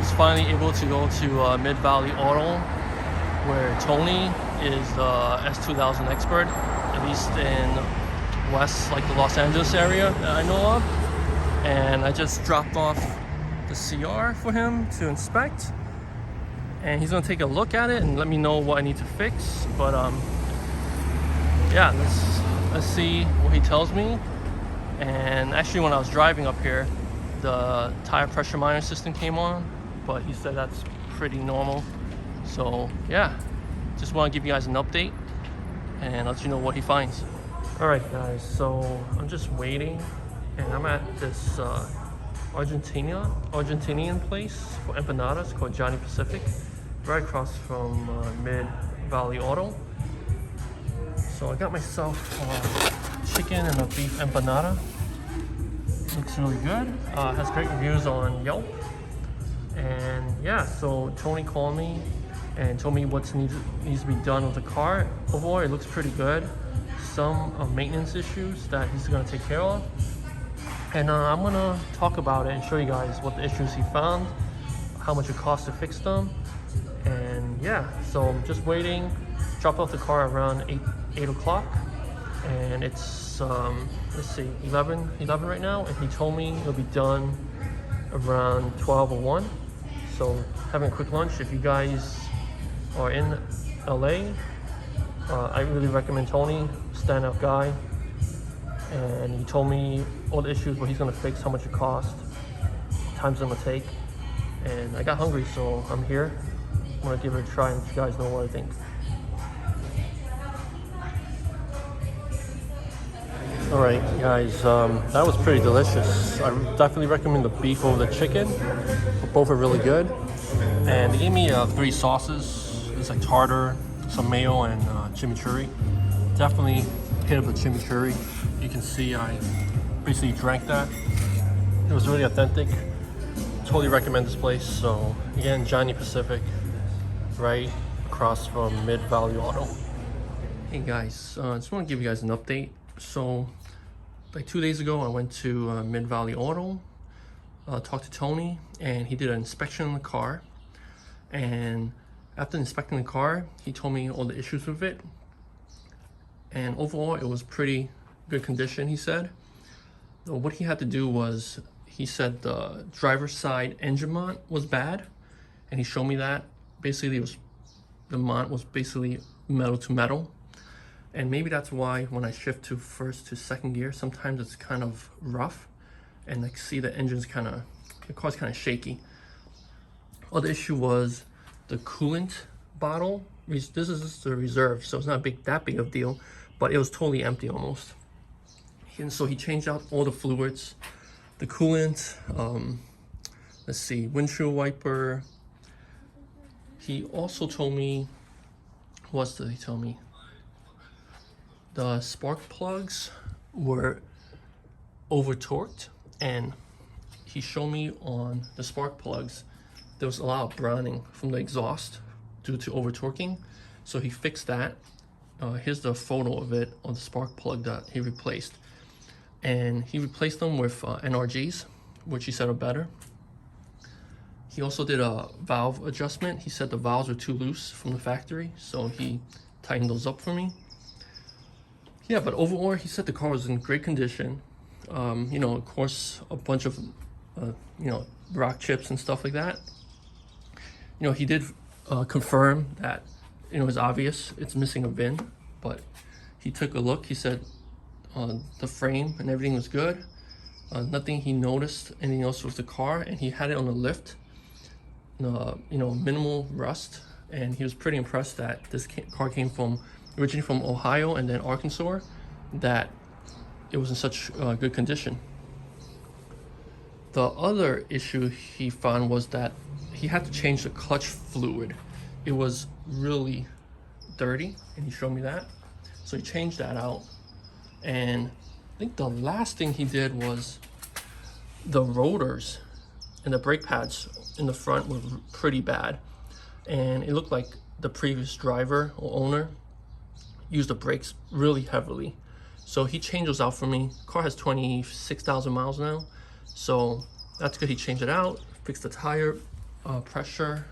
was finally able to go to Mid-Valley Auto, where Tony is the S2000 expert, at least in west, like the Los Angeles area that I know of. And I just dropped off the CR for him to inspect, and he's gonna take a look at it and let me know what I need to fix. But yeah, let's see what he tells me. And actually, when I was driving up here, the tire pressure monitor system came on, but he said that's pretty normal. So yeah, just want to give you guys an update and let you know what he finds. All right guys, so I'm just waiting, and I'm at this Argentinian place for empanadas called Johnny Pacific, right across from Mid-Valley Auto. So I got myself chicken and a beef empanada. Looks really good. Has great reviews on Yelp. And yeah, so Tony called me and told me what needs to be done with the car. Overall, it looks pretty good. Some maintenance issues that he's gonna take care of. And I'm gonna talk about it and show you guys what the issues he found, how much it costs to fix them. And yeah, so I'm just waiting. Dropped off the car around 8 o'clock. And it's, let's see, 11 right now. And he told me it'll be done around 12 or 1. So having a quick lunch. If you guys are in LA, I really recommend Tony, standout guy. And he told me all the issues, what he's gonna fix, how much it costs, times it's gonna take. And I got hungry, so I'm here. I'm gonna give it a try and let you guys know what I think. All right, guys, that was pretty delicious. I definitely recommend the beef over the chicken. Both are really good. And they gave me 3 sauces. It's like tartar, some mayo, and chimichurri. Definitely hit up the chimichurri. You can see I basically drank that. It was really authentic. Totally recommend this place. So again, Johnny Pacific, right across from Mid-Valley Auto. Hey guys, I just want to give you guys an update. So like 2 days ago, I went to Mid-Valley Auto, talked to Tony, and he did an inspection on the car. And after inspecting the car, he told me all the issues with it. And overall, it was pretty good condition, he said. So what he had to do was, he said the driver's side engine mount was bad, and he showed me that. Basically, the mount was basically metal to metal. And maybe that's why when I shift to first to second gear, sometimes it's kind of rough, and like see the engine's the car's kind of shaky. Other issue was the coolant bottle. This is just the reserve, so it's not that big of a deal, but it was totally empty almost. And so he changed out all the fluids, the coolant, let's see, windshield wiper. He also told me, what did he tell me? The spark plugs were over torqued, and he showed me on the spark plugs there was a lot of browning from the exhaust due to over torquing. So he fixed that. Here's the photo of it on the spark plug that he replaced, and he replaced them with NRGs, which he said are better. He also did a valve adjustment. He said the valves were too loose from the factory, so he tightened those up for me. Yeah, but overall, he said the car was in great condition. You know, of course, a bunch of, you know, rock chips and stuff like that. You know, he did confirm that, you know, it's obvious it's missing a VIN, but he took a look. He said the frame and everything was good. Nothing he noticed anything else with the car, and he had it on the lift. You know, minimal rust, and he was pretty impressed that this car came from originally from Ohio and then Arkansas, that it was in such good condition. The other issue he found was that he had to change the clutch fluid. It was really dirty, and he showed me that. So he changed that out. And I think the last thing he did was the rotors and the brake pads in the front were pretty bad. And it looked like the previous driver or owner used the brakes really heavily. So he changed those out for me. Car has 26,000 miles now. So that's good. He changed it out, fixed the tire pressure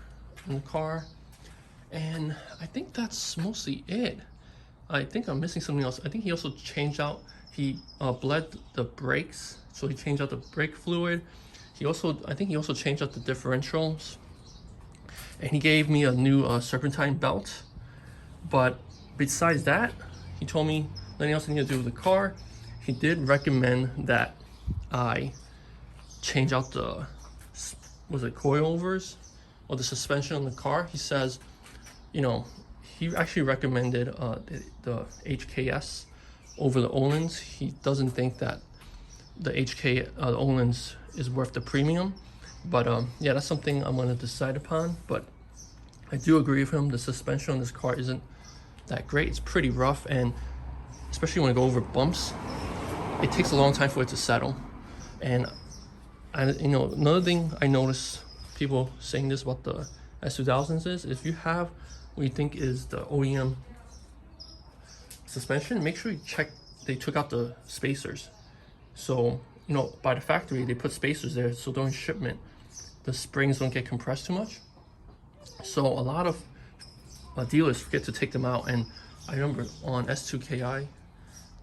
in the car, and I think that's mostly it. I think I'm missing something else. I think he also changed out, he bled the brakes, so he changed out the brake fluid. I think he also changed out the differentials, and he gave me a new serpentine belt. But besides that, he told me nothing else I need to do with the car. He did recommend that I change out the, was it coilovers or the suspension on the car. He says, you know, he actually recommended the HKS over the Öhlins. He doesn't think that the the Öhlins is worth the premium. But yeah, that's something I'm gonna decide upon. But I do agree with him. The suspension on this car isn't that great. It's pretty rough, and especially when I go over bumps, it takes a long time for it to settle. And you know, another thing I notice people saying this about the S2000s is, if you have what you think is the OEM suspension, make sure you check they took out the spacers. So, you know, by the factory they put spacers there, so during shipment the springs don't get compressed too much. So a lot of dealers forget to take them out. And I remember on S2KI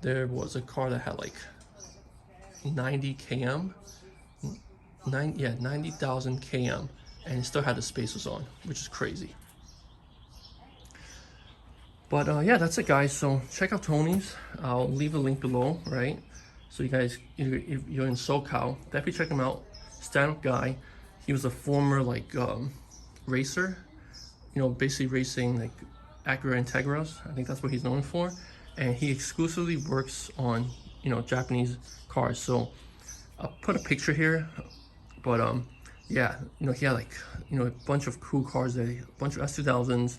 there was a car that had like 90 km, 90,000 km, and it still had the spacers on, which is crazy. But yeah, that's it, guys. So check out Tony's. I'll leave a link below, right? So you guys, if you're in SoCal, definitely check him out. Stand-up guy. He was a former like racer, you know, basically racing like Acura Integras. I think that's what he's known for. And he exclusively works on, you know, Japanese cars. So I'll put a picture here. But yeah, you know, he had like, you know, a bunch of cool cars there, a bunch of S2000s,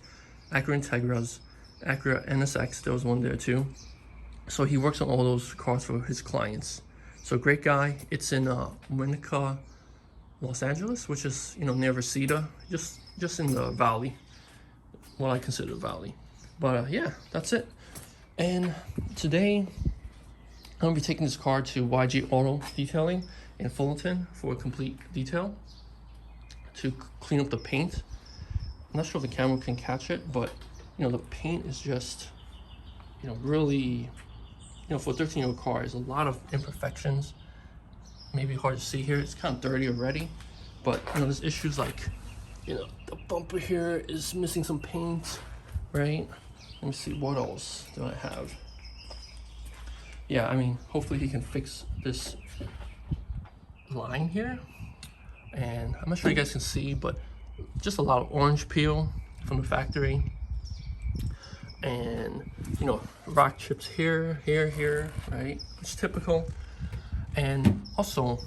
Acura Integras, Acura NSX, there was one there too. So he works on all those cars for his clients. So great guy. It's in Winnetka, Los Angeles, which is, you know, near Reseda, just in the valley, what I consider the valley. But yeah, that's it. And today I'm gonna be taking this car to YG Auto Detailing in Fullerton for a complete detail to clean up the paint. I'm not sure if the camera can catch it, but you know, the paint is just, you know, really, you know, for a 13-year-old car, there's a lot of imperfections. Maybe hard to see here. It's kind of dirty already, but you know, there's issues like, you know, the bumper here is missing some paint, right? Let me see, what else do I have? Yeah, I mean, hopefully he can fix this line here. And I'm not sure you guys can see, but just a lot of orange peel from the factory. And, you know, rock chips here, right? It's typical. And also,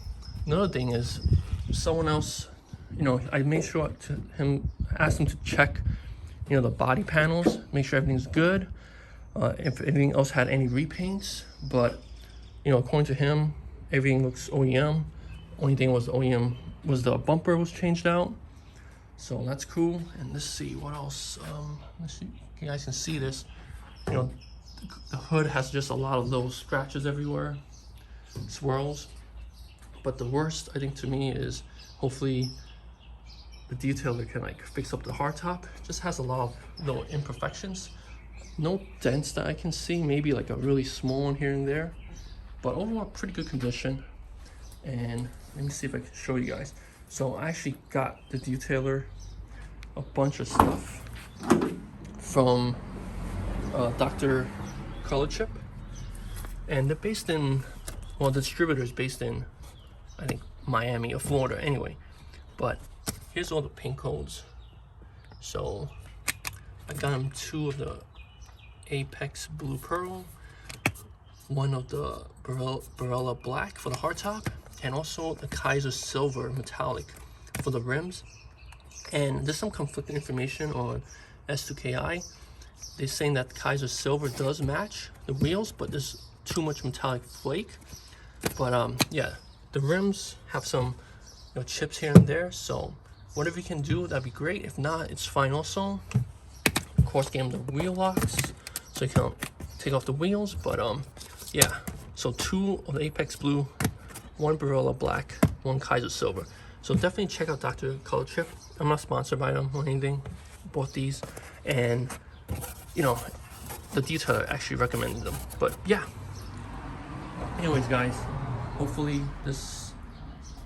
another thing is, someone else, you know, I made sure to asked him to check, you know, the body panels, make sure everything's good. If anything else had any repaints, but, you know, according to him, everything looks OEM. Only thing was OEM was the bumper was changed out. So that's cool. And let's see what else. Let's see, you guys can see this. You know, the hood has just a lot of those scratches everywhere, swirls. But the worst, I think, to me is hopefully the detailer can like fix up the hardtop. It just has a lot of little imperfections. No dents that I can see. Maybe like a really small one here and there. But overall, pretty good condition. And let me see if I can show you guys. So I actually got the detailer a bunch of stuff from Dr. Color Chip, and they're based in, well, the distributor is based in, I think, Miami or Florida anyway. But here's all the paint codes. So I got them 2 of the Apex Blue Pearl, 1 of the Barella Black for the hardtop, and also the Kaiser Silver Metallic for the rims. And there's some conflicting information on S2KI. They're saying that Kaiser Silver does match the wheels, but there's too much metallic flake. But yeah, the rims have some, you know, chips here and there. So whatever you can do, that'd be great. If not, it's fine also. Of course, give them the wheel locks so you can take off the wheels. But yeah, so 2 of the Apex Blue, 1 Barella Black, 1 Kaiser Silver. So definitely check out Dr. Color Chip. I'm not sponsored by them or anything. Bought these, and you know, the detailer actually recommended them. But yeah. Anyways, guys, hopefully this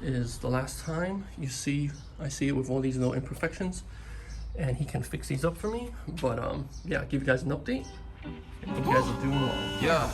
is the last time I see it with all these little imperfections, and he can fix these up for me. But yeah, I'll give you guys an update, and hope you guys are doing well. Yeah.